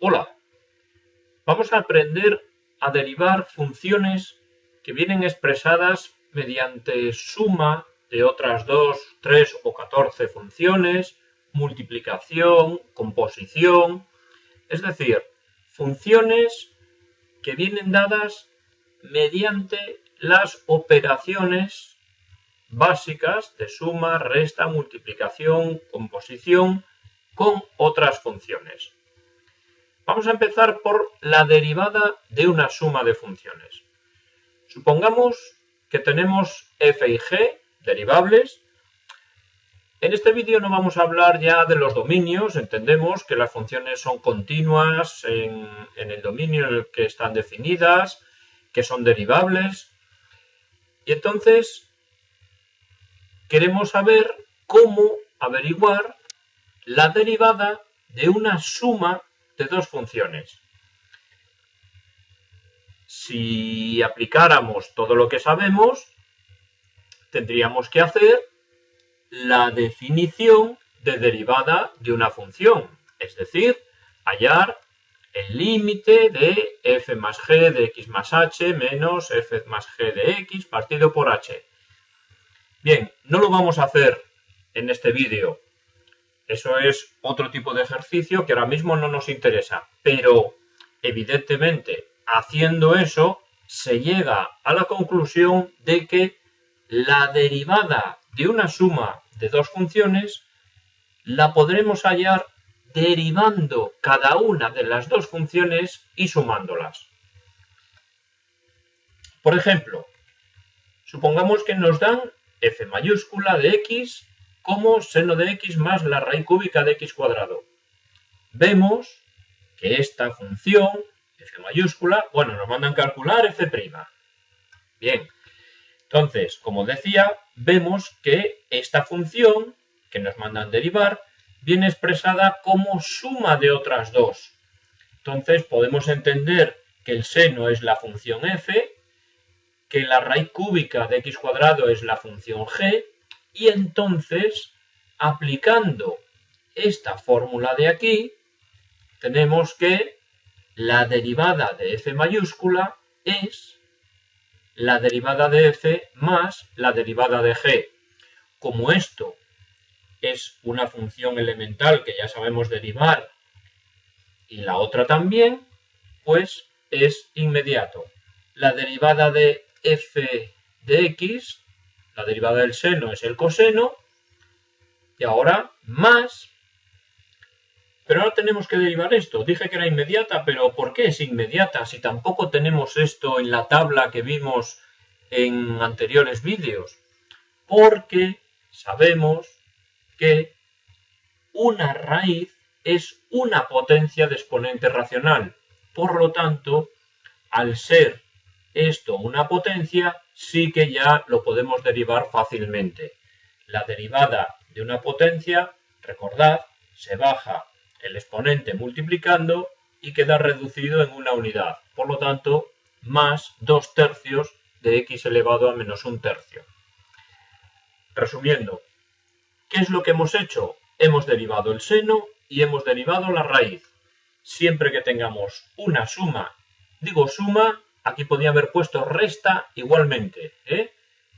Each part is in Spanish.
Hola, vamos a aprender a derivar funciones que vienen expresadas mediante suma de otras 2, 3 o 14 funciones, multiplicación, composición, es decir, funciones que vienen dadas mediante las operaciones básicas de suma, resta, multiplicación, composición con otras funciones. Vamos a empezar por la derivada de una suma de funciones. Supongamos que tenemos f y g, derivables. En este vídeo no vamos a hablar ya de los dominios. Entendemos que las funciones son continuas en el dominio en el que están definidas, que son derivables. Y entonces queremos saber cómo averiguar la derivada de una suma de dos funciones. Si aplicáramos todo lo que sabemos, tendríamos que hacer la definición de derivada de una función, es decir, hallar el límite de f más g de x más h menos f más g de x partido por h. Bien, no lo vamos a hacer en este vídeo. Eso es otro tipo de ejercicio que ahora mismo no nos interesa, pero evidentemente haciendo eso se llega a la conclusión de que la derivada de una suma de dos funciones la podremos hallar derivando cada una de las dos funciones y sumándolas. Por ejemplo, supongamos que nos dan f mayúscula de x como seno de x más la raíz cúbica de x cuadrado. Vemos que esta función, f mayúscula, bueno, nos mandan calcular f'. Bien, entonces, como decía, vemos que esta función que nos mandan derivar viene expresada como suma de otras dos. Entonces, podemos entender que el seno es la función f, que la raíz cúbica de x cuadrado es la función g, y entonces, aplicando esta fórmula de aquí, tenemos que la derivada de f mayúscula es la derivada de f más la derivada de g. Como esto es una función elemental que ya sabemos derivar y la otra también, pues es inmediato. La derivada de f de x, la derivada del seno es el coseno, y ahora más. Pero ahora tenemos que derivar esto. Dije que era inmediata, pero ¿por qué es inmediata si tampoco tenemos esto en la tabla que vimos en anteriores vídeos? Porque sabemos que una raíz es una potencia de exponente racional. Por lo tanto, al ser esto una potencia, sí que ya lo podemos derivar fácilmente. La derivada de una potencia, recordad, se baja el exponente multiplicando y queda reducido en una unidad. Por lo tanto, más 2/3 de x elevado a menos 1/3. Resumiendo, ¿qué es lo que hemos hecho? Hemos derivado el seno y hemos derivado la raíz. Siempre que tengamos una suma, digo suma, aquí podía haber puesto resta igualmente,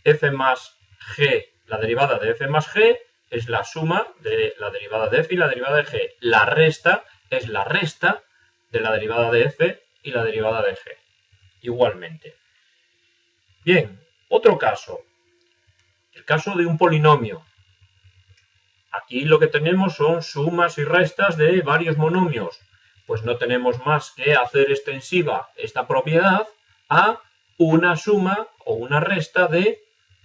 f más g, la derivada de f más g es la suma de la derivada de f y la derivada de g. La resta es la resta de la derivada de f y la derivada de g. Igualmente. Bien, otro caso. El caso de un polinomio. Aquí lo que tenemos son sumas y restas de varios monomios. Pues no tenemos más que hacer extensiva esta propiedad a una suma o una resta de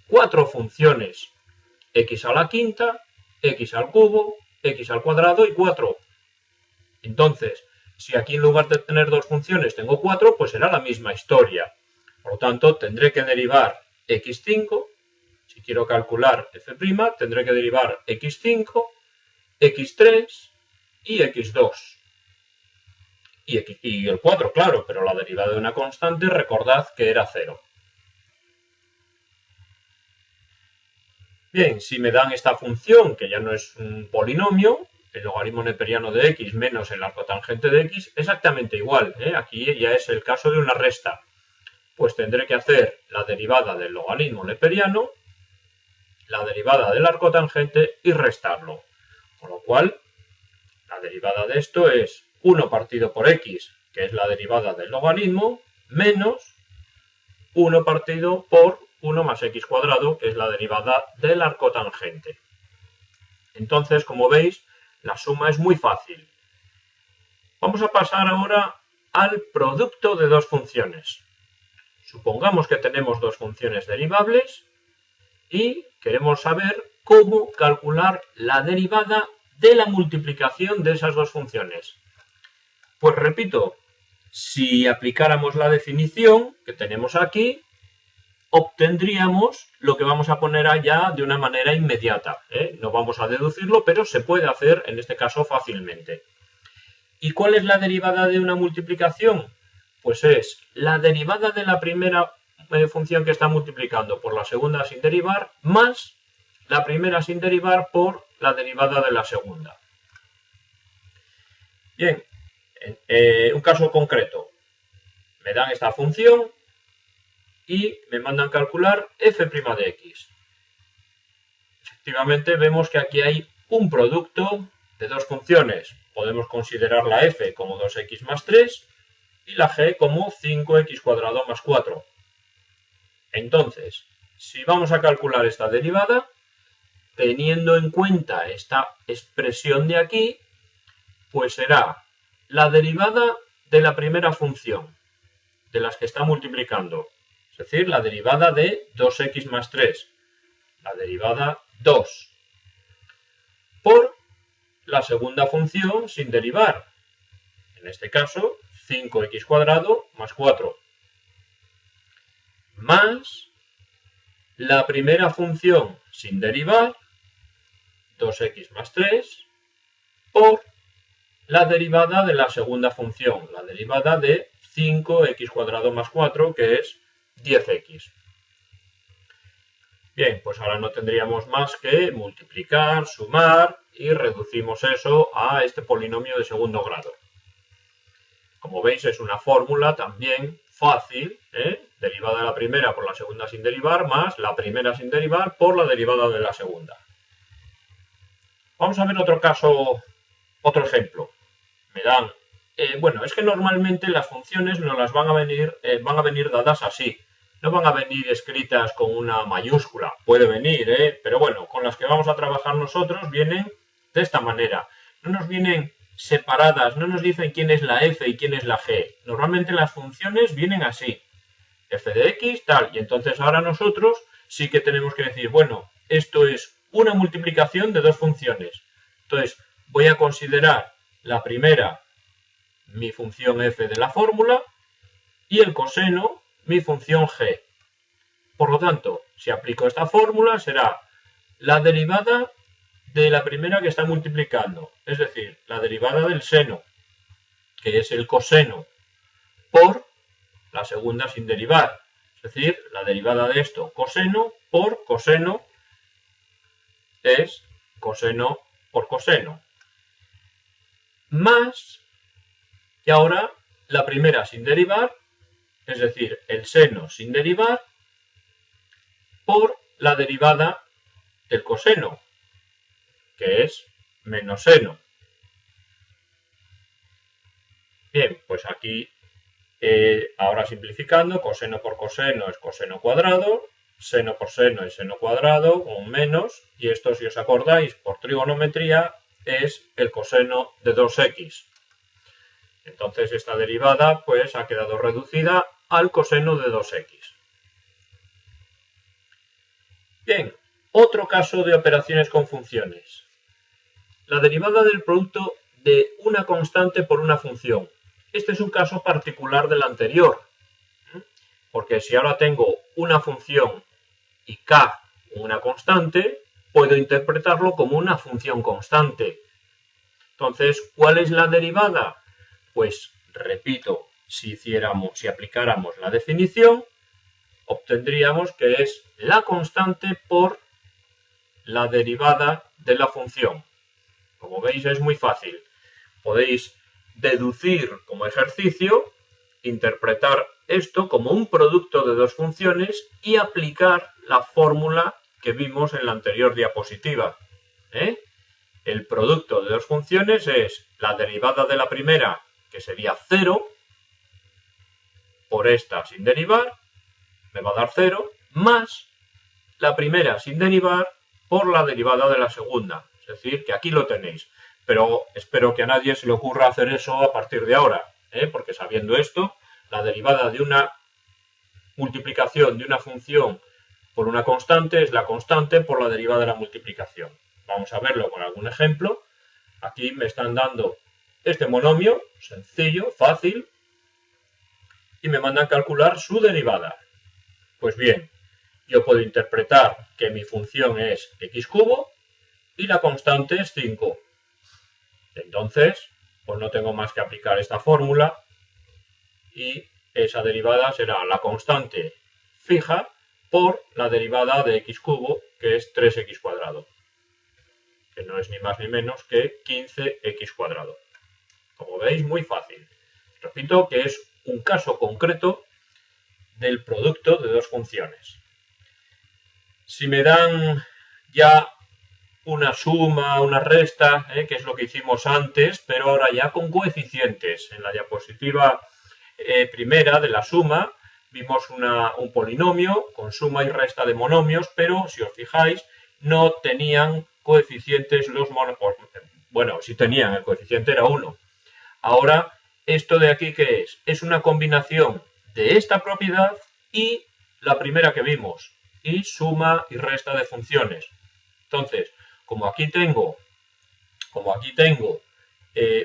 4 funciones. X a la quinta, x al cubo, x al cuadrado y 4. Entonces, si aquí en lugar de tener dos funciones tengo 4, pues será la misma historia. Por lo tanto, tendré que derivar x5. Si quiero calcular f', tendré que derivar x5, x3 y x2. Y el 4, claro, pero la derivada de una constante, recordad que era 0. Bien, si me dan esta función, que ya no es un polinomio, el logaritmo neperiano de x menos el arcotangente de x, exactamente igual. Aquí ya es el caso de una resta. Pues tendré que hacer la derivada del logaritmo neperiano, la derivada del arcotangente y restarlo. Con lo cual, la derivada de esto es 1 partido por x, que es la derivada del logaritmo, menos 1 partido por 1 más x cuadrado, que es la derivada del arcotangente. Entonces, como veis, la suma es muy fácil. Vamos a pasar ahora al producto de dos funciones. Supongamos que tenemos dos funciones derivables y queremos saber cómo calcular la derivada de la multiplicación de esas dos funciones. Pues repito, si aplicáramos la definición que tenemos aquí, obtendríamos lo que vamos a poner allá de una manera inmediata. No vamos a deducirlo, pero se puede hacer en este caso fácilmente. ¿Y cuál es la derivada de una multiplicación? Pues es la derivada de la primera función que está multiplicando por la segunda sin derivar, más la primera sin derivar por la derivada de la segunda. Bien, un caso concreto. Me dan esta función y me mandan calcular f' de x. Efectivamente vemos que aquí hay un producto de dos funciones. Podemos considerar la f como 2x más 3 y la g como 5x cuadrado más 4. Entonces, si vamos a calcular esta derivada, teniendo en cuenta esta expresión de aquí, pues será la derivada de la primera función, de las que está multiplicando. Es decir, la derivada de 2x más 3, la derivada 2, por la segunda función sin derivar, en este caso 5x cuadrado más 4, más la primera función sin derivar, 2x más 3, por la derivada de la segunda función, la derivada de 5x cuadrado más 4, que es 10x. Bien, pues ahora no tendríamos más que multiplicar, sumar y reducimos eso a este polinomio de segundo grado. Como veis, es una fórmula también fácil, derivada de la primera por la segunda sin derivar, más la primera sin derivar por la derivada de la segunda. Vamos a ver otro caso, otro ejemplo. Me dan, bueno, es que normalmente las funciones nos las van a venir dadas así. No van a venir escritas con una mayúscula. Puede venir, pero bueno, con las que vamos a trabajar nosotros vienen de esta manera. No nos vienen separadas, no nos dicen quién es la f y quién es la g. Normalmente las funciones vienen así. F de x, tal. Y entonces ahora nosotros sí que tenemos que decir, bueno, esto es una multiplicación de dos funciones. Entonces voy a considerar la primera, mi función f de la fórmula, y el coseno, mi función g. Por lo tanto, si aplico esta fórmula, será la derivada de la primera que está multiplicando, es decir, la derivada del seno, que es el coseno, por la segunda sin derivar. Es decir, la derivada de esto, coseno por coseno, es coseno por coseno. Más, y ahora la primera sin derivar, es decir, el seno sin derivar, por la derivada del coseno, que es menos seno. Bien, pues aquí, ahora simplificando, coseno por coseno es coseno cuadrado, seno por seno es seno cuadrado, un menos, y esto, si os acordáis, por trigonometría, es el coseno de 2x. Entonces esta derivada pues ha quedado reducida al coseno de 2x. Bien, otro caso de operaciones con funciones. La derivada del producto de una constante por una función. Este es un caso particular del anterior, porque si ahora tengo una función y k una constante, puedo interpretarlo como una función constante. Entonces, ¿cuál es la derivada? Pues, repito, si aplicáramos la definición, obtendríamos que es la constante por la derivada de la función. Como veis es muy fácil. Podéis deducir como ejercicio, interpretar esto como un producto de dos funciones y aplicar la fórmula que vimos en la anterior diapositiva. El producto de dos funciones es la derivada de la primera, que sería 0, por esta sin derivar, me va a dar 0, más la primera sin derivar por la derivada de la segunda. Es decir, que aquí lo tenéis. Pero espero que a nadie se le ocurra hacer eso a partir de ahora, porque sabiendo esto, la derivada de una multiplicación de una función por una constante es la constante por la derivada de la multiplicación. Vamos a verlo con algún ejemplo. Aquí me están dando este monomio, sencillo, fácil, y me mandan calcular su derivada. Pues bien, yo puedo interpretar que mi función es x cubo y la constante es 5. Entonces, pues no tengo más que aplicar esta fórmula y esa derivada será la constante fija por la derivada de x cubo, que es 3x cuadrado, que no es ni más ni menos que 15x cuadrado. Como veis, muy fácil. Repito que es un caso concreto del producto de dos funciones. Si me dan ya una suma, una resta, que es lo que hicimos antes, pero ahora ya con coeficientes. En la diapositiva primera de la suma vimos un polinomio con suma y resta de monomios, pero si os fijáis no tenían coeficientes los monomios. Bueno, sí tenían, el coeficiente era 1. Ahora, ¿esto de aquí qué es? Es una combinación de esta propiedad y la primera que vimos, y suma y resta de funciones. Entonces, como aquí tengo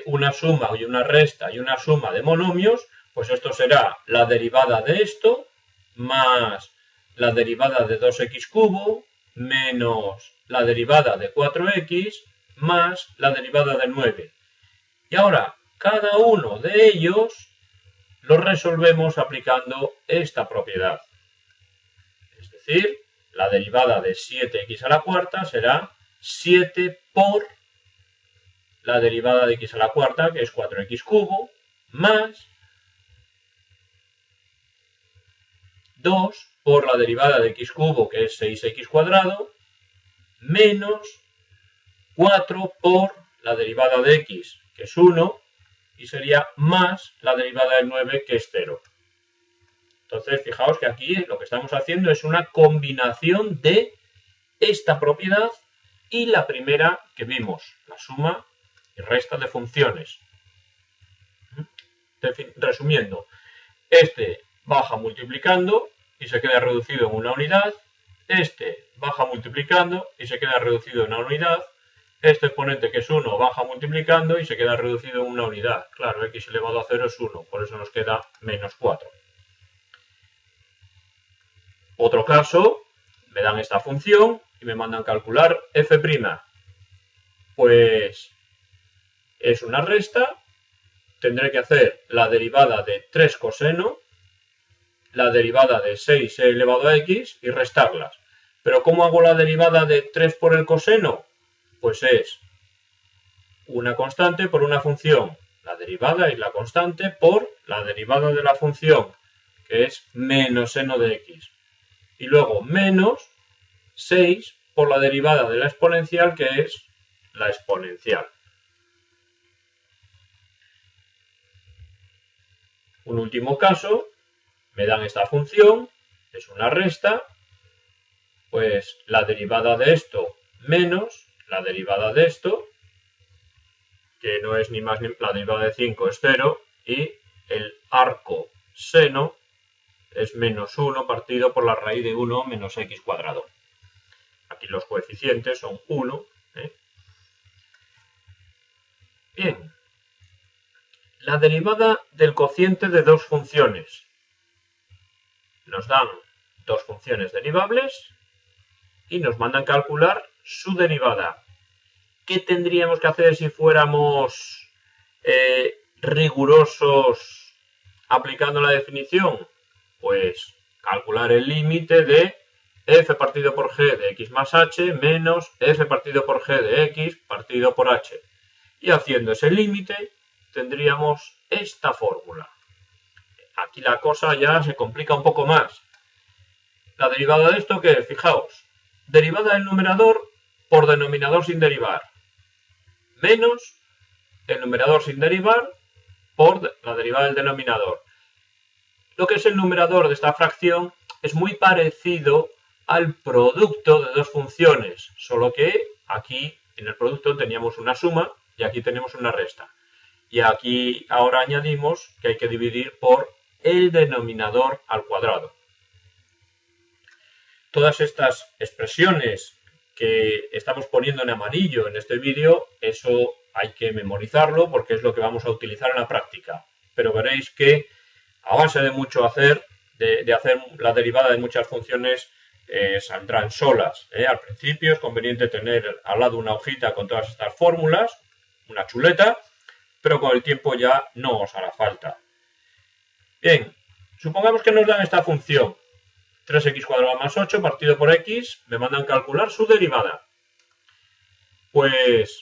una suma y una resta y una suma de monomios, pues esto será la derivada de esto más la derivada de 2x cubo menos la derivada de 4x más la derivada de 9. Y ahora, cada uno de ellos lo resolvemos aplicando esta propiedad. Es decir, la derivada de 7x a la cuarta será 7 por la derivada de x a la cuarta, que es 4x cubo, más 2 por la derivada de x cubo, que es 6x cuadrado, menos 4 por la derivada de x, que es 1, y sería más la derivada del 9, que es 0. Entonces, fijaos que aquí lo que estamos haciendo es una combinación de esta propiedad y la primera que vimos, la suma y resta de funciones. Resumiendo, este baja multiplicando y se queda reducido en una unidad, este baja multiplicando y se queda reducido en una unidad, este exponente que es 1 baja multiplicando y se queda reducido en una unidad. Claro, x elevado a 0 es 1, por eso nos queda menos 4. Otro caso, me dan esta función y me mandan calcular f'. Pues es una resta, tendré que hacer la derivada de 3 coseno, la derivada de 6 elevado a x y restarlas. Pero ¿cómo hago la derivada de 3 por el coseno? Pues es una constante por una función. La derivada es la constante por la derivada de la función, que es menos seno de x. Y luego menos 6 por la derivada de la exponencial, que es la exponencial. Un último caso, me dan esta función, es una resta, pues la derivada de esto menos la derivada de esto, que no es ni más ni la derivada de 5 es 0, y el arco seno es menos 1 partido por la raíz de 1 menos x cuadrado. Aquí los coeficientes son 1. Bien, la derivada del cociente de dos funciones. Nos dan dos funciones derivables y nos mandan calcular su derivada. ¿Qué tendríamos que hacer si fuéramos rigurosos aplicando la definición? Pues calcular el límite de f partido por g de x más h menos f partido por g de x partido por h. Y haciendo ese límite tendríamos esta fórmula. Aquí la cosa ya se complica un poco más. La derivada de esto, ¿qué es? Fijaos, derivada del numerador por denominador sin derivar, menos el numerador sin derivar por la derivada del denominador. Lo que es el numerador de esta fracción es muy parecido al producto de dos funciones, solo que aquí en el producto teníamos una suma y aquí tenemos una resta. Y aquí ahora añadimos que hay que dividir por el denominador al cuadrado. Todas estas expresiones que estamos poniendo en amarillo en este vídeo, eso hay que memorizarlo porque es lo que vamos a utilizar en la práctica. Pero veréis que a base de mucho hacer, de hacer la derivada de muchas funciones, saldrán solas. Al principio es conveniente tener al lado una hojita con todas estas fórmulas, una chuleta, pero con el tiempo ya no os hará falta. Bien, supongamos que nos dan esta función, 3x cuadrado más 8 partido por x, me mandan calcular su derivada. Pues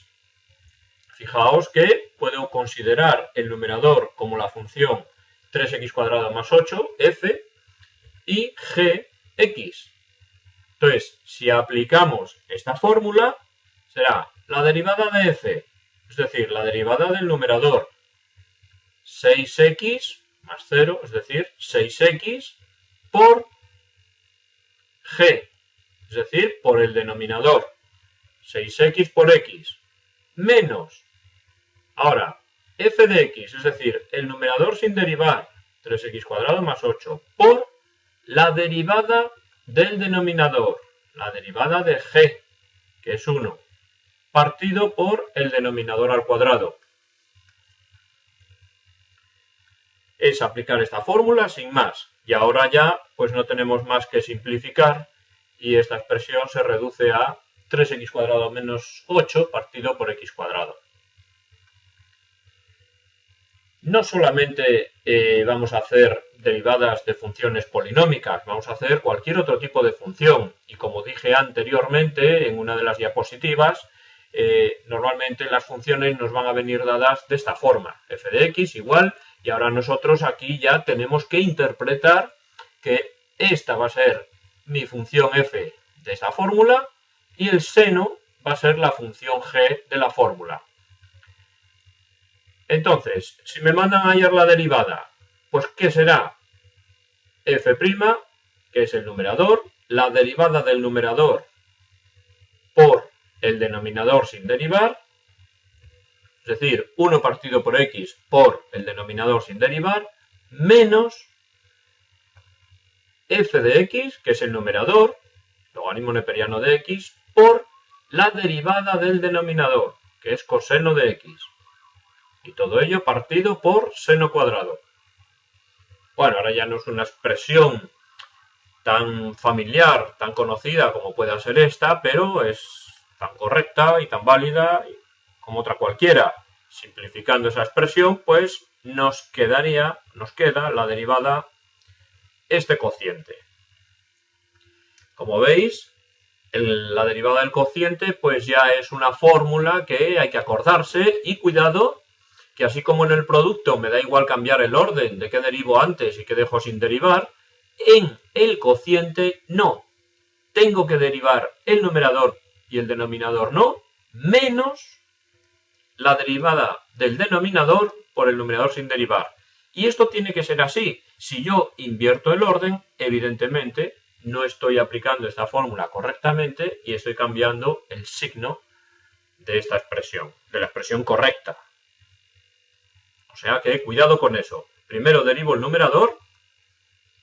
fijaos que puedo considerar el numerador como la función 3x cuadrado más 8, f, y gx. Entonces, si aplicamos esta fórmula, será la derivada de f, es decir, la derivada del numerador, 6x más 0, es decir, 6x por g, es decir, por el denominador, 6x por x, menos, ahora, f de x, es decir, el numerador sin derivar, 3x cuadrado más 8, por la derivada del denominador, la derivada de g, que es 1, partido por el denominador al cuadrado. Es aplicar esta fórmula sin más. Y ahora ya pues no tenemos más que simplificar y esta expresión se reduce a 3x cuadrado menos 8 partido por x cuadrado. No solamente vamos a hacer derivadas de funciones polinómicas, vamos a hacer cualquier otro tipo de función. Y como dije anteriormente en una de las diapositivas, normalmente las funciones nos van a venir dadas de esta forma, f de x igual, y ahora nosotros aquí ya tenemos que interpretar que esta va a ser mi función f de esta fórmula y el seno va a ser la función g de la fórmula. Entonces, si me mandan a hallar la derivada, pues ¿qué será? f', que es el numerador, la derivada del numerador por el denominador sin derivar, es decir, 1 partido por x por el denominador sin derivar, menos f de x, que es el numerador, logaritmo neperiano de x, por la derivada del denominador, que es coseno de x. Y todo ello partido por seno cuadrado. Bueno, ahora ya no es una expresión tan familiar, tan conocida como pueda ser esta, pero es tan correcta y tan válida como otra cualquiera. Simplificando esa expresión, pues nos queda la derivada este cociente. Como veis, la derivada del cociente pues ya es una fórmula que hay que acordarse y cuidado, que así como en el producto me da igual cambiar el orden de qué derivo antes y qué dejo sin derivar, en el cociente no. Tengo que derivar el numerador y el denominador no, menos la derivada del denominador por el numerador sin derivar. Y esto tiene que ser así. Si yo invierto el orden, evidentemente no estoy aplicando esta fórmula correctamente y estoy cambiando el signo de esta expresión, de la expresión correcta. O sea que cuidado con eso. Primero derivo el numerador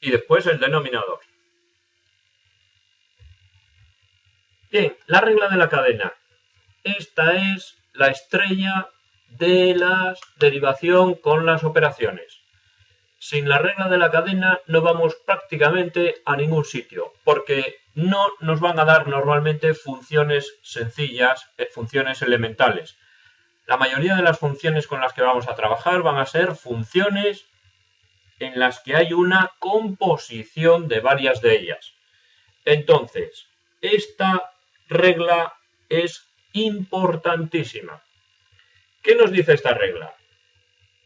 y después el denominador. Bien, la regla de la cadena. Esta es la estrella de la derivación con las operaciones. Sin la regla de la cadena no vamos prácticamente a ningún sitio, porque no nos van a dar normalmente funciones sencillas, funciones elementales. La mayoría de las funciones con las que vamos a trabajar van a ser funciones en las que hay una composición de varias de ellas. Entonces, esta regla es importantísima. ¿Qué nos dice esta regla?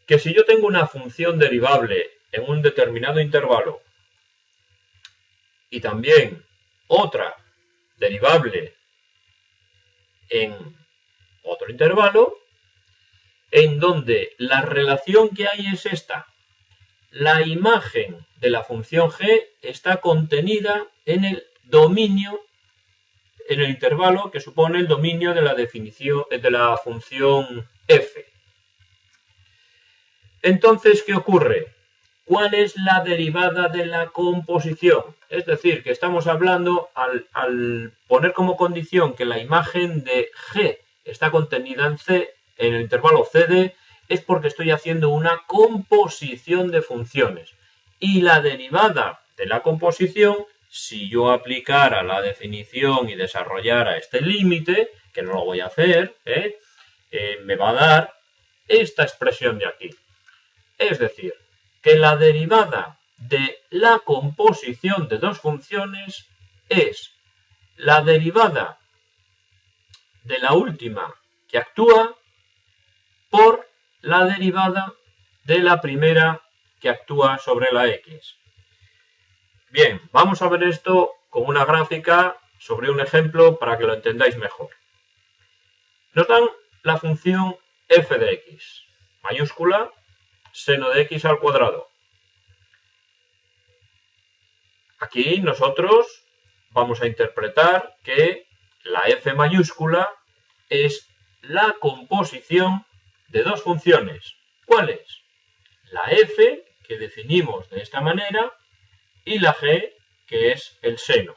Que si yo tengo una función derivable en un determinado intervalo y también otra derivable en otro intervalo, en donde la relación que hay es esta: la imagen de la función g está contenida en el dominio, en el intervalo que supone el dominio de la definición de la función f. Entonces, ¿qué ocurre? ¿Cuál es la derivada de la composición? Es decir, que estamos hablando, al poner como condición que la imagen de g está contenida en c, en el intervalo cd, es porque estoy haciendo una composición de funciones. Y la derivada de la composición, si yo aplicara la definición y desarrollara este límite, que no lo voy a hacer, me va a dar esta expresión de aquí. Es decir, que la derivada de la composición de dos funciones es la derivada de la última que actúa por la derivada de la primera que actúa sobre la x. Bien, vamos a ver esto con una gráfica sobre un ejemplo para que lo entendáis mejor. Nos dan la función f de x, mayúscula, seno de x al cuadrado. Aquí nosotros vamos a interpretar que la f mayúscula es la composición de dos funciones. ¿Cuáles? La f, que definimos de esta manera, y la g, que es el seno.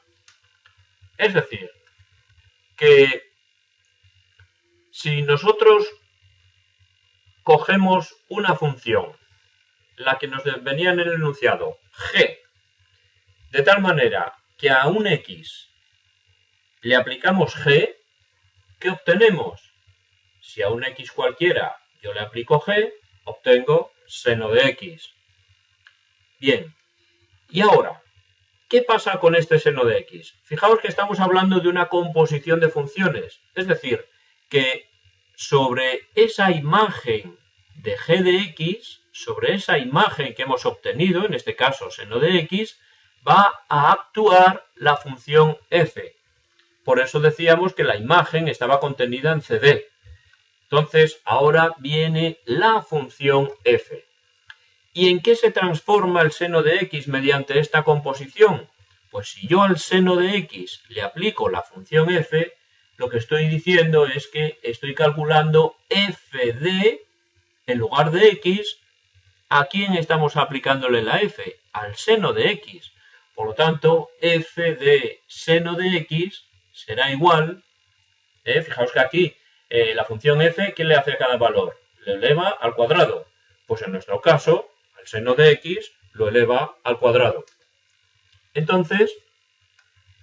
Es decir, que si nosotros cogemos una función, la que nos venía en el enunciado, g, de tal manera que a un x le aplicamos g, ¿qué obtenemos? Si a un x cualquiera yo le aplico g, obtengo seno de x. Bien, y ahora, ¿qué pasa con este seno de x? Fijaos que estamos hablando de una composición de funciones, es decir, que sobre esa imagen de g de x, sobre esa imagen que hemos obtenido, en este caso seno de x, va a actuar la función f. Por eso decíamos que la imagen estaba contenida en cd. Entonces, ahora viene la función f. ¿Y en qué se transforma el seno de x mediante esta composición? Pues si yo al seno de x le aplico la función f, lo que estoy diciendo es que estoy calculando f de, en lugar de x, ¿a quién estamos aplicándole la f? Al seno de x. Por lo tanto, f de seno de x será igual, fijaos que aquí la función f, ¿qué le hace a cada valor? Le eleva al cuadrado. Pues en nuestro caso, al seno de x lo eleva al cuadrado. Entonces,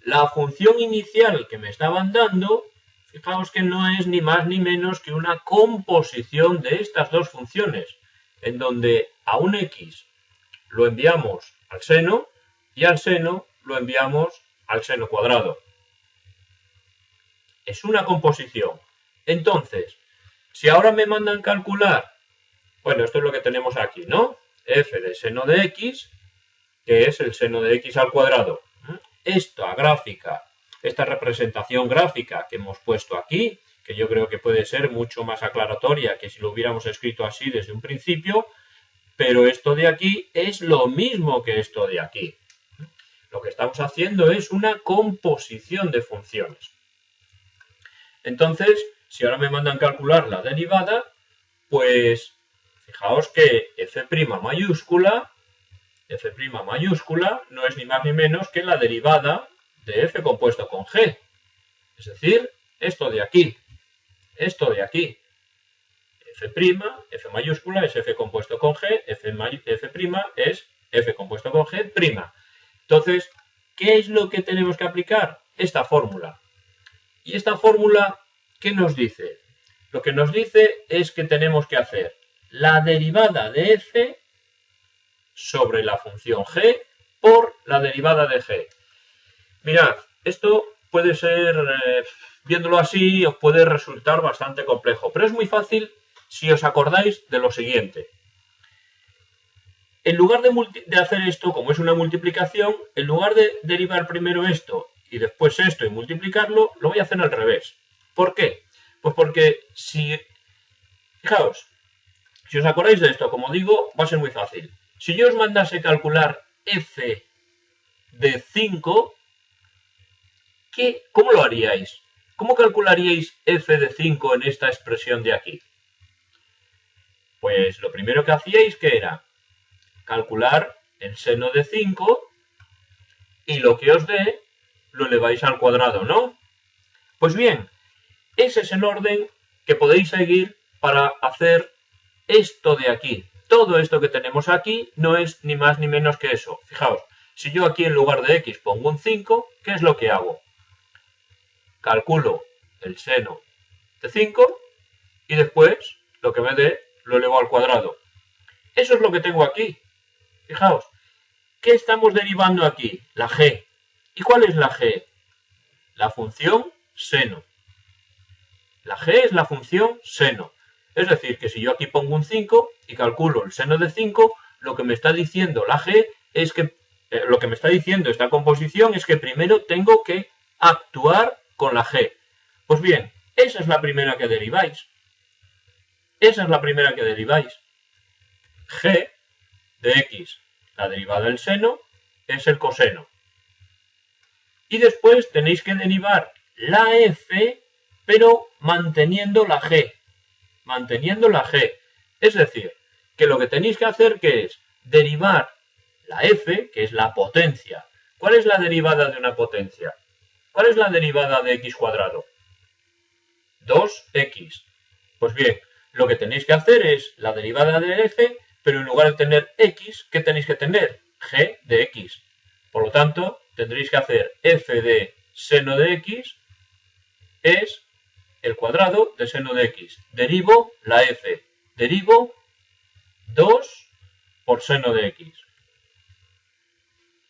la función inicial que me estaban dando, fijaos que no es ni más ni menos que una composición de estas dos funciones, en donde a un x lo enviamos al seno y al seno lo enviamos al seno cuadrado. Es una composición. Entonces, si ahora me mandan calcular, bueno, esto es lo que tenemos aquí, ¿no? F de seno de x, que es el seno de x al cuadrado. Esta gráfica, esta representación gráfica que hemos puesto aquí, que yo creo que puede ser mucho más aclaratoria que si lo hubiéramos escrito así desde un principio, pero esto de aquí es lo mismo que esto de aquí. Lo que estamos haciendo es una composición de funciones. Entonces, si ahora me mandan calcular la derivada, pues fijaos que f' mayúscula no es ni más ni menos que la derivada de f compuesto con g. Es decir, esto de aquí. F mayúscula es f compuesto con g, f' es f compuesto con g'. Entonces, ¿qué es lo que tenemos que aplicar? Esta fórmula. ¿Y esta fórmula qué nos dice? Lo que nos dice es que tenemos que hacer la derivada de f sobre la función g por la derivada de g. Mirad, esto puede ser, viéndolo así, os puede resultar bastante complejo, pero es muy fácil si os acordáis de lo siguiente. En lugar de hacer esto, como es una multiplicación, en lugar de derivar primero esto y después esto y multiplicarlo, lo voy a hacer al revés. ¿Por qué? Pues porque fijaos, si os acordáis de esto, como digo, va a ser muy fácil. Si yo os mandase calcular f de 5, ¿cómo lo haríais? ¿Cómo calcularíais f de 5 en esta expresión de aquí? Pues lo primero que hacíais, ¿qué era? Calcular el seno de 5 y lo que os dé lo eleváis al cuadrado, ¿no? Pues bien, ese es el orden que podéis seguir para hacer esto de aquí. Todo esto que tenemos aquí no es ni más ni menos que eso. Fijaos, si yo aquí en lugar de x pongo un 5, ¿qué es lo que hago? Calculo el seno de 5 y después lo que me dé lo elevo al cuadrado. Eso es lo que tengo aquí. Fijaos, ¿qué estamos derivando aquí? La g. ¿Y cuál es la g? La función seno. La g es la función seno. Es decir, que si yo aquí pongo un 5 y calculo el seno de 5, lo que me está diciendo la g es que, lo que me está diciendo esta composición es que primero tengo que actuar con la g. Pues bien, esa es la primera que deriváis. Esa es la primera que deriváis. G de x, la derivada del seno, es el coseno. Y después tenéis que derivar la f, pero manteniendo la g. Manteniendo la g. Es decir, que lo que tenéis que hacer que es derivar la f, que es la potencia. ¿Cuál es la derivada de una potencia? ¿Cuál es la derivada de x cuadrado? 2x. Pues bien, lo que tenéis que hacer es la derivada de f, pero en lugar de tener x, ¿qué tenéis que tener? G de x. Por lo tanto, tendréis que hacer f de seno de x es el cuadrado de seno de x. Derivo la f. Derivo 2 por seno de x.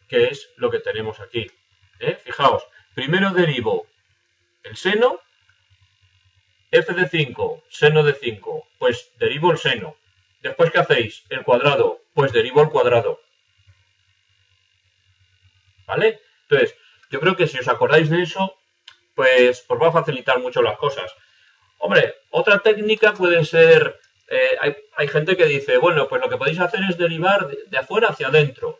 Que es lo que tenemos aquí. Fijaos, primero derivo el seno. F de 5, seno de 5. Pues derivo el seno. Después, ¿qué hacéis? El cuadrado. Pues derivo el cuadrado. ¿Vale? Entonces, yo creo que si os acordáis de eso, pues os va a facilitar mucho las cosas. Hombre, otra técnica puede ser, hay gente que dice, bueno, pues lo que podéis hacer es derivar de afuera hacia adentro.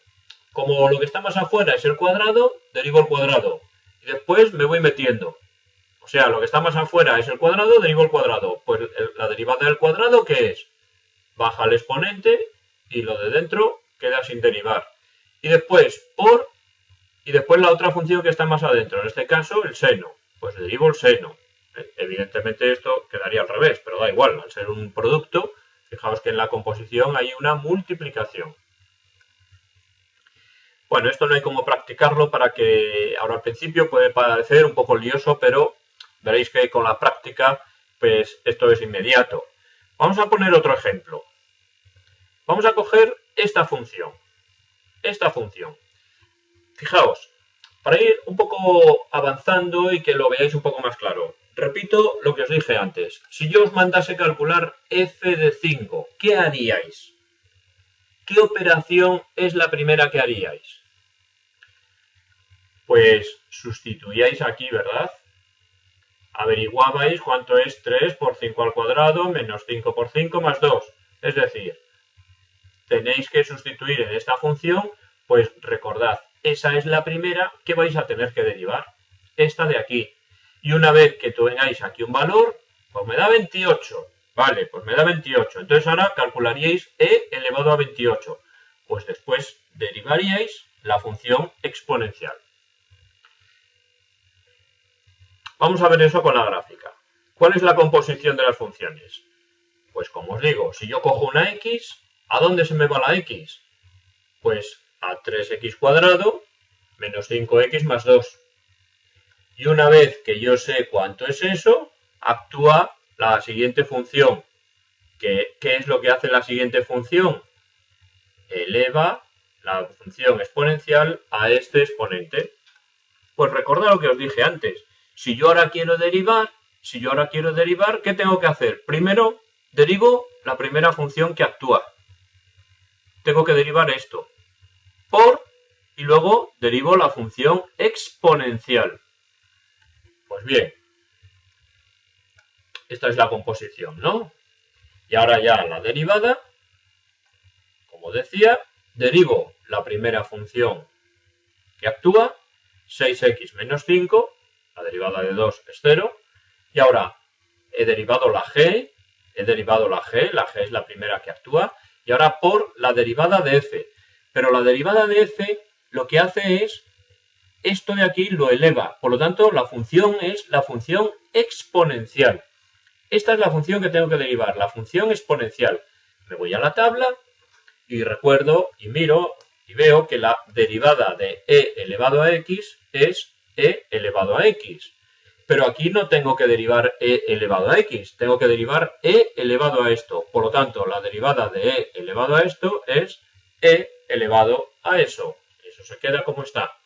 Como lo que está más afuera es el cuadrado, derivo el cuadrado. Y después me voy metiendo. O sea, lo que está más afuera es el cuadrado, derivo el cuadrado. Pues la derivada del cuadrado, ¿qué es? Baja el exponente y lo de dentro queda sin derivar. Y después la otra función que está más adentro, en este caso el seno. Pues derivo el seno. Evidentemente esto quedaría al revés, pero da igual, al ser un producto, fijaos que en la composición hay una multiplicación. Bueno, esto no hay como practicarlo para que ahora al principio puede parecer un poco lioso, pero veréis que con la práctica, pues esto es inmediato. Vamos a poner otro ejemplo. Vamos a coger esta función. Esta función. Fijaos, para ir un poco avanzando y que lo veáis un poco más claro. Repito lo que os dije antes. Si yo os mandase calcular f de 5, ¿qué haríais? ¿Qué operación es la primera que haríais? Pues sustituíais aquí, ¿verdad? Averiguabais cuánto es 3 por 5 al cuadrado menos 5 por 5 más 2. Es decir, tenéis que sustituir en esta función, pues recordad, esa es la primera que vais a tener que derivar. Esta de aquí. Y una vez que tengáis aquí un valor, pues me da 28. Vale, pues me da 28. Entonces ahora calcularíais e elevado a 28. Pues después derivaríais la función exponencial. Vamos a ver eso con la gráfica. ¿Cuál es la composición de las funciones? Pues como os digo, si yo cojo una x, ¿a dónde se me va la x? Pues a 3x cuadrado menos 5x más 2. Y una vez que yo sé cuánto es eso, actúa la siguiente función. ¿Qué es lo que hace la siguiente función? Eleva la función exponencial a este exponente. Pues recordad lo que os dije antes. Si yo ahora quiero derivar, ¿qué tengo que hacer? Primero derivo la primera función que actúa. Tengo que derivar esto por, y luego derivo la función exponencial. Pues bien, esta es la composición, ¿no? Y ahora ya la derivada, como decía, derivo la primera función que actúa, 6x menos 5, la derivada de 2 es 0, y ahora he derivado la g es la primera que actúa, y ahora por la derivada de f. Pero la derivada de f lo que hace es, esto de aquí lo eleva, por lo tanto la función es la función exponencial. Esta es la función que tengo que derivar, la función exponencial. Me voy a la tabla y recuerdo y miro y veo que la derivada de e elevado a x es e elevado a x. Pero aquí no tengo que derivar e elevado a x, tengo que derivar e elevado a esto. Por lo tanto, la derivada de e elevado a esto es e elevado a eso. Eso se queda como está.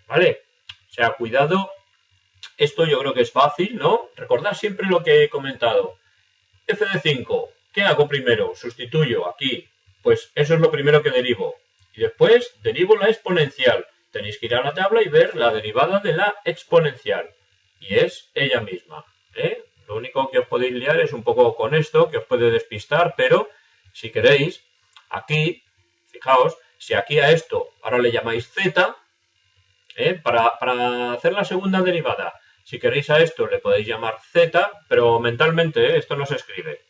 ¿Vale? O sea, cuidado. Esto yo creo que es fácil, ¿no? Recordad siempre lo que he comentado. F de 5, ¿qué hago primero? Sustituyo aquí. Pues eso es lo primero que derivo. Y después derivo la exponencial. Tenéis que ir a la tabla y ver la derivada de la exponencial. Y es ella misma. Lo único que os podéis liar es un poco con esto, que os puede despistar, pero si queréis, aquí, fijaos, si aquí a esto ahora le llamáis z, para hacer la segunda derivada, si queréis a esto le podéis llamar z, pero mentalmente esto no se escribe.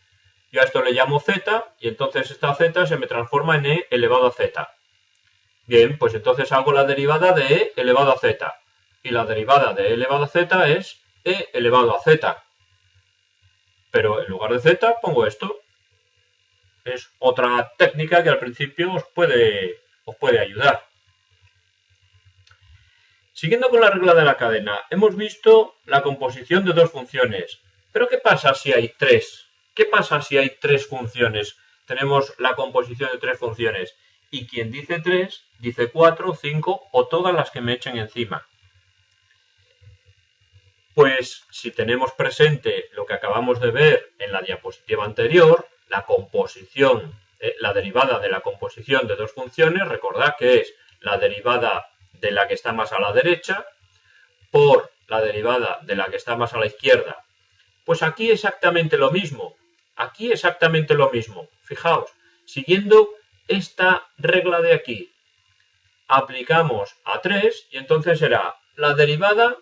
Yo a esto le llamo z y entonces esta z se me transforma en e elevado a z. Bien, pues entonces hago la derivada de e elevado a z. Y la derivada de e elevado a z es e elevado a z. Pero en lugar de z pongo esto. Es otra técnica que al principio os puede ayudar. Siguiendo con la regla de la cadena, hemos visto la composición de dos funciones. Pero ¿qué pasa si hay tres? ¿Qué pasa si hay tres funciones? Tenemos la composición de tres funciones. Y quien dice 3, dice 4, 5 o todas las que me echen encima. Pues si tenemos presente lo que acabamos de ver en la diapositiva anterior, la composición, la derivada de la composición de dos funciones, recordad que es la derivada de la que está más a la derecha por la derivada de la que está más a la izquierda. Pues aquí exactamente lo mismo. Aquí exactamente lo mismo. Fijaos, siguiendo esta regla de aquí, aplicamos a 3 y entonces será la derivada,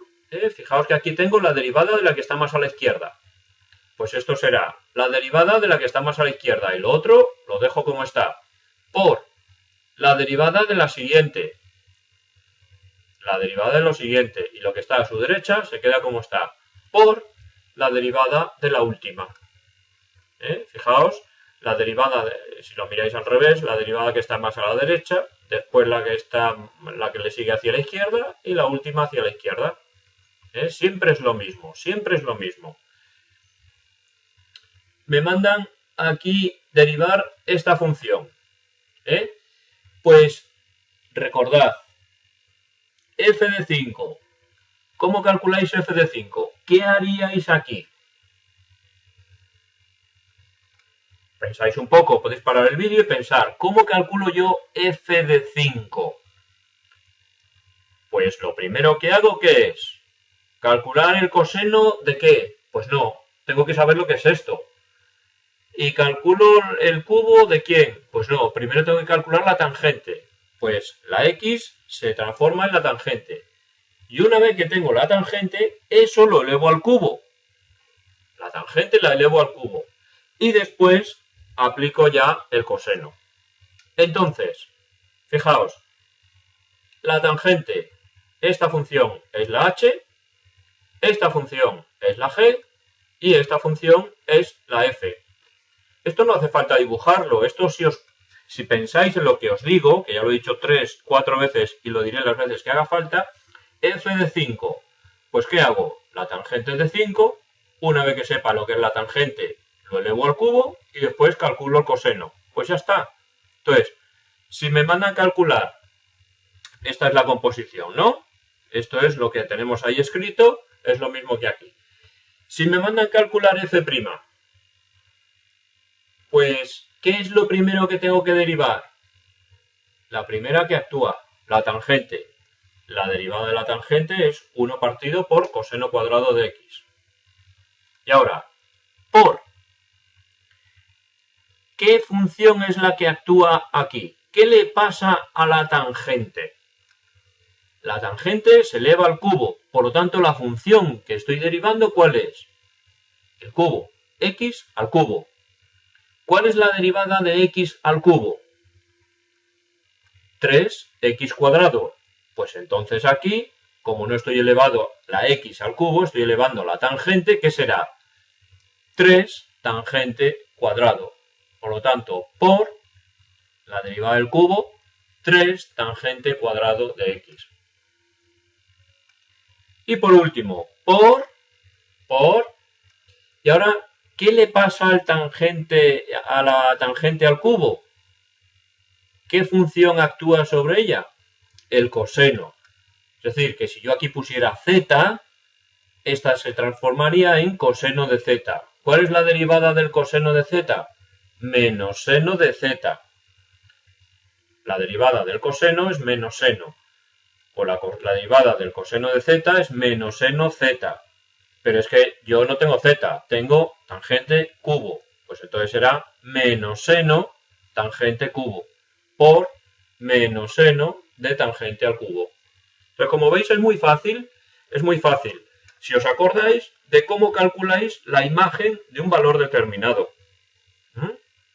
fijaos que aquí tengo la derivada de la que está más a la izquierda. Pues esto será la derivada de la que está más a la izquierda y lo otro lo dejo como está, por la derivada de la siguiente. La derivada de lo siguiente y lo que está a su derecha se queda como está, por la derivada de la última. Fijaos, la derivada, si lo miráis al revés, la derivada que está más a la derecha, después la que le sigue hacia la izquierda y la última hacia la izquierda. Siempre es lo mismo, siempre es lo mismo. Me mandan aquí derivar esta función. Pues recordad, f de 5. ¿Cómo calculáis f de 5? ¿Qué haríais aquí? Pensáis un poco, podéis parar el vídeo y pensar, ¿cómo calculo yo f de 5? Pues lo primero que hago, ¿qué es? ¿Calcular el coseno de qué? Pues no, tengo que saber lo que es esto. ¿Y calculo el cubo de quién? Pues no, primero tengo que calcular la tangente. Pues la x se transforma en la tangente. Y una vez que tengo la tangente, eso lo elevo al cubo. La tangente la elevo al cubo. Y después aplico ya el coseno. Entonces, fijaos, la tangente, esta función es la h, esta función es la g y esta función es la f. Esto no hace falta dibujarlo, esto si pensáis en lo que os digo, que ya lo he dicho 3, 4 veces y lo diré las veces que haga falta, f de 5, pues ¿qué hago? La tangente de 5, una vez que sepa lo que es la tangente, lo elevo al cubo y después calculo el coseno. Pues ya está. Entonces, si me mandan calcular, esta es la composición, ¿no? Esto es lo que tenemos ahí escrito, es lo mismo que aquí. Si me mandan calcular f', pues, ¿qué es lo primero que tengo que derivar? La primera que actúa, la tangente. La derivada de la tangente es 1 partido por coseno cuadrado de x. Y ahora, por. ¿Qué función es la que actúa aquí? ¿Qué le pasa a la tangente? La tangente se eleva al cubo, por lo tanto la función que estoy derivando, ¿cuál es? El cubo, x al cubo. ¿Cuál es la derivada de x al cubo? 3x cuadrado. Pues entonces aquí, como no estoy elevando la x al cubo, estoy elevando la tangente, que será 3 tangente cuadrado. Por lo tanto, por la derivada del cubo, 3 tangente cuadrado de x. Y por último, por. Y ahora, ¿qué le pasa a la tangente al cubo? ¿Qué función actúa sobre ella? El coseno. Es decir, que si yo aquí pusiera z, esta se transformaría en coseno de z. ¿Cuál es la derivada del coseno de z? Menos seno de z. La derivada del coseno es menos seno. O la derivada del coseno de z es menos seno z. Pero es que yo no tengo z, tengo tangente cubo. Pues entonces será menos seno tangente cubo por menos seno de tangente al cubo. Entonces, como veis, es muy fácil. Si os acordáis de cómo calculáis la imagen de un valor determinado.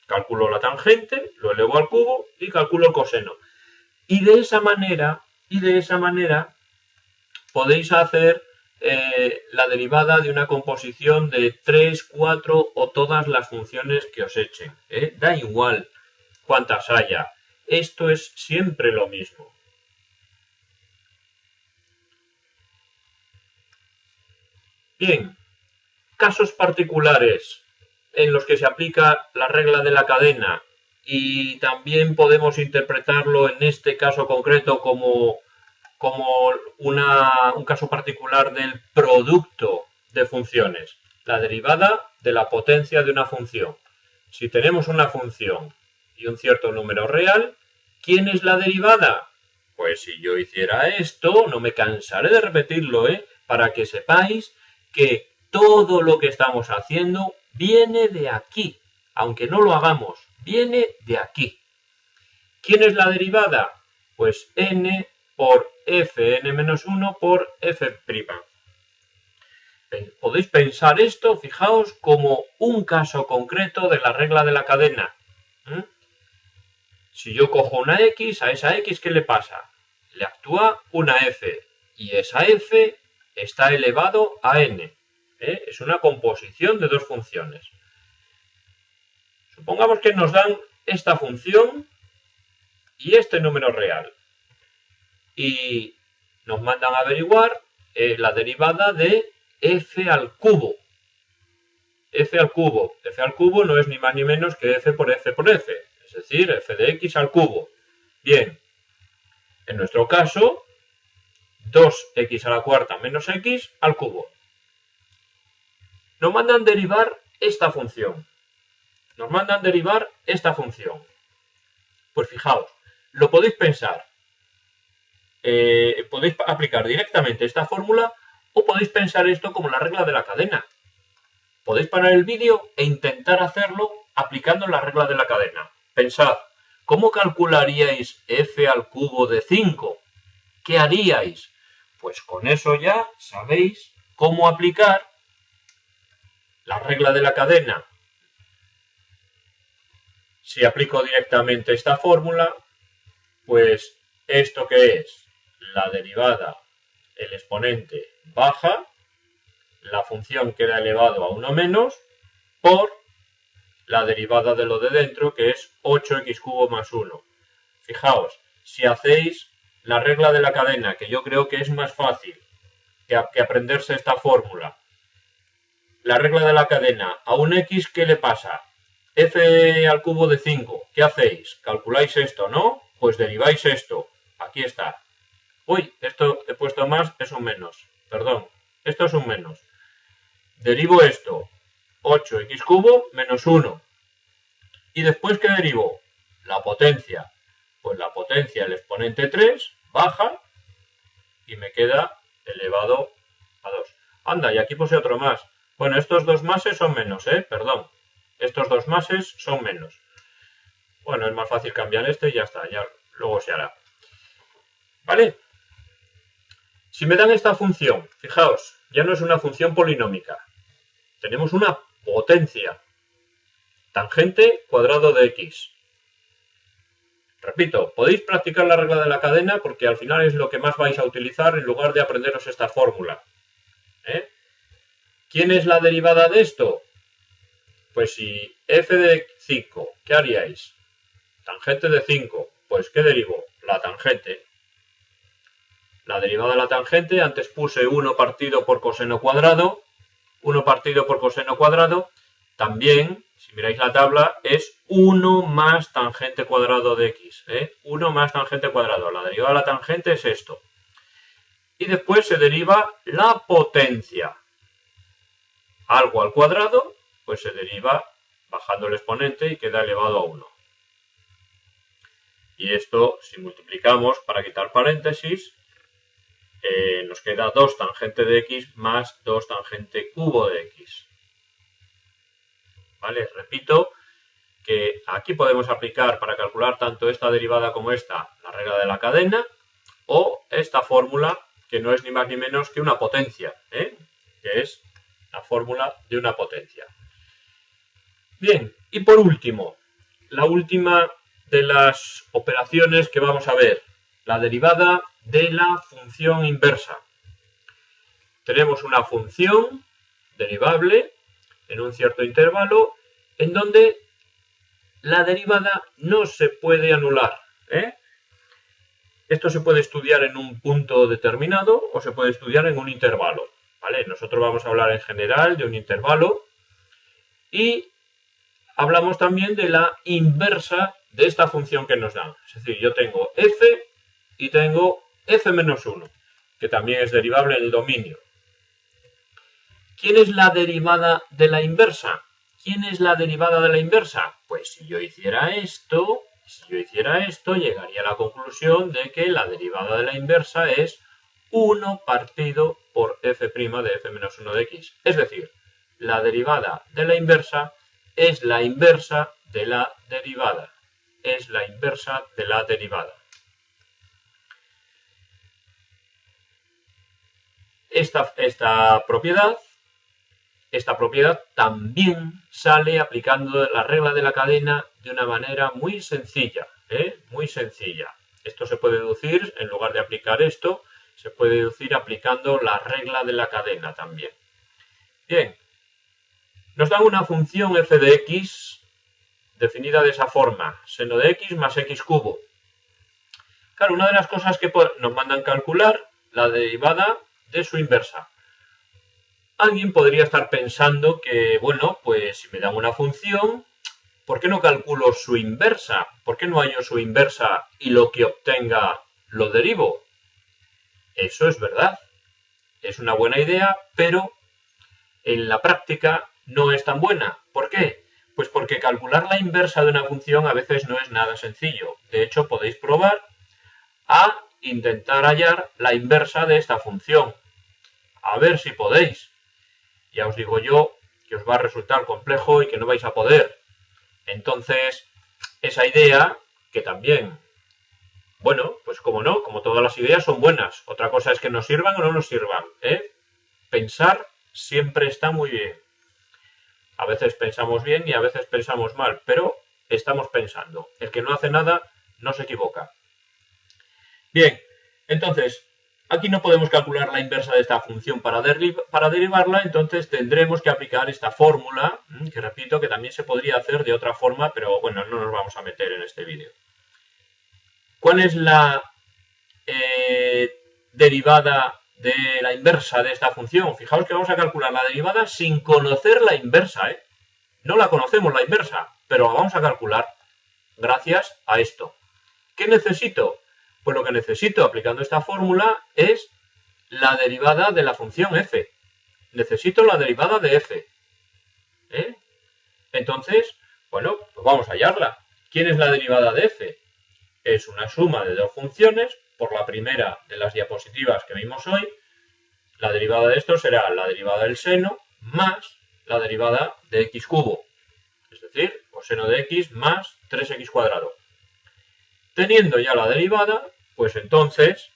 Calculo la tangente, lo elevo al cubo y calculo el coseno. Y de esa manera podéis hacer la derivada de una composición de 3, 4 o todas las funciones que os echen. Da igual cuántas haya. Esto es siempre lo mismo. Bien, casos particulares en los que se aplica la regla de la cadena y también podemos interpretarlo en este caso concreto como un caso particular del producto de funciones, la derivada de la potencia de una función. Si tenemos una función y un cierto número real, ¿quién es la derivada? Pues si yo hiciera esto, no me cansaré de repetirlo, para que sepáis que todo lo que estamos haciendo viene de aquí, aunque no lo hagamos, viene de aquí. ¿Quién es la derivada? Pues n por fn-1 por f'. Podéis pensar esto, fijaos, como un caso concreto de la regla de la cadena. Si yo cojo una x, a esa x, ¿qué le pasa? Le actúa una f, y esa f está elevado a n. Es una composición de dos funciones. Supongamos que nos dan esta función y este número real. Y nos mandan a averiguar la derivada de f al cubo. F al cubo no es ni más ni menos que f por f por f. Es decir, f de x al cubo. Bien, en nuestro caso, 2x a la cuarta menos x al cubo. Nos mandan derivar esta función. Pues fijaos, lo podéis pensar. Podéis aplicar directamente esta fórmula o podéis pensar esto como la regla de la cadena. Podéis parar el vídeo e intentar hacerlo aplicando la regla de la cadena. Pensad, ¿cómo calcularíais f al cubo de 5? ¿Qué haríais? Pues con eso ya sabéis cómo aplicar la regla de la cadena. Si aplico directamente esta fórmula, pues ¿esto qué es? La derivada, el exponente baja, la función queda elevado a 1 menos, por la derivada de lo de dentro, que es 8x cubo más 1. Fijaos, si hacéis la regla de la cadena, que yo creo que es más fácil que aprenderse esta fórmula, la regla de la cadena, a un x, ¿qué le pasa? F al cubo de 5, ¿qué hacéis? Calculáis esto, ¿no? Pues deriváis esto, aquí está. Uy, esto he puesto más, es un menos, perdón, esto es un menos. derivo esto, 8x cubo menos 1. ¿Y después qué derivo? La potencia. Pues la potencia, el exponente 3, baja y me queda elevado a 2. Anda, y aquí puse otro más. Bueno, estos dos máses son menos, perdón. Estos dos máses son menos. Bueno, es más fácil cambiar este y ya está, ya luego se hará. ¿Vale? Si me dan esta función, fijaos, ya no es una función polinómica. Tenemos una potencia. Tangente cuadrado de x. Repito, podéis practicar la regla de la cadena porque al final es lo que más vais a utilizar en lugar de aprenderos esta fórmula. ¿Quién es la derivada de esto? Pues si f de 5, ¿qué haríais? Tangente de 5, pues ¿qué derivo? La tangente. La derivada de la tangente, antes puse 1 partido por coseno cuadrado. 1 partido por coseno cuadrado, también, si miráis la tabla, es 1 más tangente cuadrado de x. 1 más tangente cuadrado. La derivada de la tangente es esto. Y después se deriva la potencia. Algo al cuadrado, pues se deriva bajando el exponente y queda elevado a 1. Y esto, si multiplicamos para quitar paréntesis, nos queda 2 tangente de x más 2 tangente cubo de x. ¿Vale? Repito que aquí podemos aplicar para calcular tanto esta derivada como esta la regla de la cadena o esta fórmula que no es ni más ni menos que una potencia, que es la fórmula de una potencia. Bien, y por último, la última de las operaciones que vamos a ver, la derivada de la función inversa. Tenemos una función derivable en un cierto intervalo en donde la derivada no se puede anular. Esto se puede estudiar en un punto determinado o se puede estudiar en un intervalo. ¿Vale? Nosotros vamos a hablar en general de un intervalo y hablamos también de la inversa de esta función que nos dan. Es decir, yo tengo f y tengo f menos 1, que también es derivable en el dominio. ¿Quién es la derivada de la inversa? ¿Quién es la derivada de la inversa? Pues si yo hiciera esto, llegaría a la conclusión de que la derivada de la inversa es 1 partido por f' de f menos 1 de x. Es decir, la derivada de la inversa es la inversa de la derivada. Es la inversa de la derivada. Esta propiedad también sale aplicando la regla de la cadena de una manera muy sencilla. Muy sencilla. Esto se puede deducir, en lugar de aplicar esto, se puede deducir aplicando la regla de la cadena también. Bien, nos dan una función f de x definida de esa forma, seno de x más x cubo. Claro, una de las cosas que nos mandan calcular, la derivada de su inversa. Alguien podría estar pensando que, bueno, pues si me dan una función, ¿por qué no calculo su inversa? ¿Por qué no hallo su inversa y lo que obtenga lo derivo? Eso es verdad. Es una buena idea, pero en la práctica no es tan buena. ¿Por qué? Pues porque calcular la inversa de una función a veces no es nada sencillo. De hecho, podéis probar a intentar hallar la inversa de esta función. A ver si podéis. Ya os digo yo que os va a resultar complejo y que no vais a poder. Entonces, esa idea, que también, bueno, pues como no, como todas las ideas son buenas. Otra cosa es que nos sirvan o no nos sirvan. Pensar siempre está muy bien. A veces pensamos bien y a veces pensamos mal, pero estamos pensando. El que no hace nada no se equivoca. Bien, entonces, aquí no podemos calcular la inversa de esta función para derivarla, entonces tendremos que aplicar esta fórmula, que repito que también se podría hacer de otra forma, pero bueno, no nos vamos a meter en este vídeo. ¿Cuál es la derivada de la inversa de esta función? Fijaos que vamos a calcular la derivada sin conocer la inversa, No la conocemos la inversa, pero la vamos a calcular gracias a esto. ¿Qué necesito? Pues lo que necesito aplicando esta fórmula es la derivada de la función f. necesito la derivada de f. Entonces, bueno, pues vamos a hallarla. ¿Quién es la derivada de f? Es una suma de dos funciones. Por la primera de las diapositivas que vimos hoy, la derivada de esto será la derivada del seno más la derivada de x cubo. Es decir, coseno de x más 3x cuadrado. Teniendo ya la derivada, pues entonces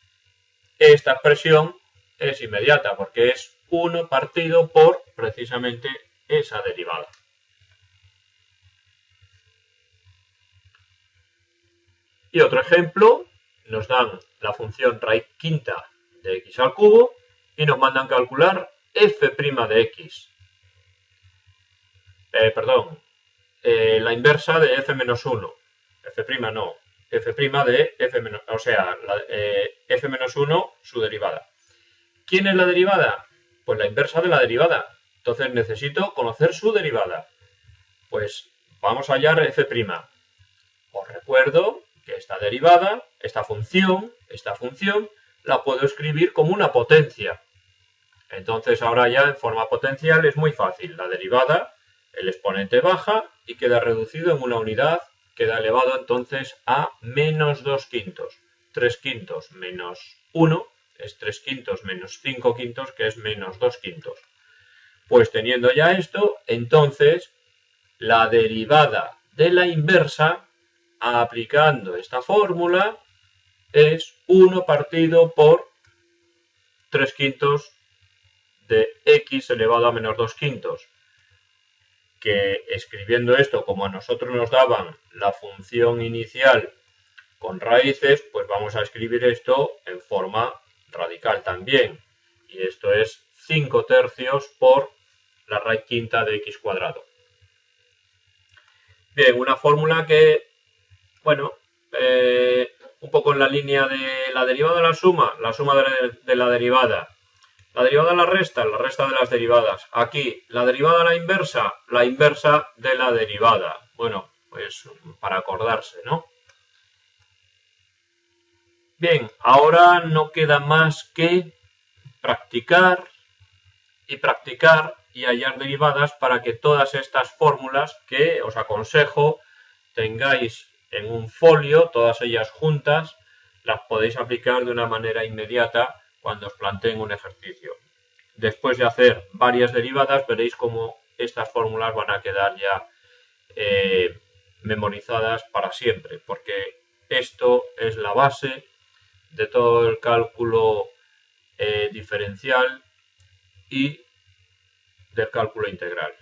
esta expresión es inmediata porque es 1 partido por precisamente esa derivada. Y otro ejemplo, nos dan la función raíz quinta de x al cubo y nos mandan calcular f' de x. La inversa de f menos 1. F' no. F' de f menos, o sea, f menos 1, su derivada. ¿Quién es la derivada? Pues la inversa de la derivada. Entonces necesito conocer su derivada. Pues vamos a hallar f'. Os recuerdo que esta derivada, esta función, la puedo escribir como una potencia. Entonces ahora ya en forma potencial es muy fácil. La derivada, el exponente baja y queda reducido en una unidad, queda elevado entonces a menos 2 quintos. 3 quintos menos 1 es 3 quintos menos 5 quintos, que es menos 2 quintos. Pues teniendo ya esto, entonces la derivada de la inversa, aplicando esta fórmula, es 1 partido por 3 quintos de x elevado a menos 2 quintos. Que escribiendo esto como a nosotros nos daban la función inicial con raíces, pues vamos a escribir esto en forma radical también. Y esto es 5 tercios por la raíz quinta de x cuadrado. Bien, una fórmula que, bueno, un poco en la línea de la derivada de la suma de la derivada. La derivada de la resta de las derivadas. Aquí, la derivada de la inversa de la derivada. Bueno, pues para acordarse, ¿no? Bien, ahora no queda más que practicar y hallar derivadas para que todas estas fórmulas que os aconsejo tengáis en un folio, todas ellas juntas, las podéis aplicar de una manera inmediata cuando os planteen un ejercicio. Después de hacer varias derivadas, veréis cómo estas fórmulas van a quedar ya memorizadas para siempre, porque esto es la base de todo el cálculo diferencial y del cálculo integral.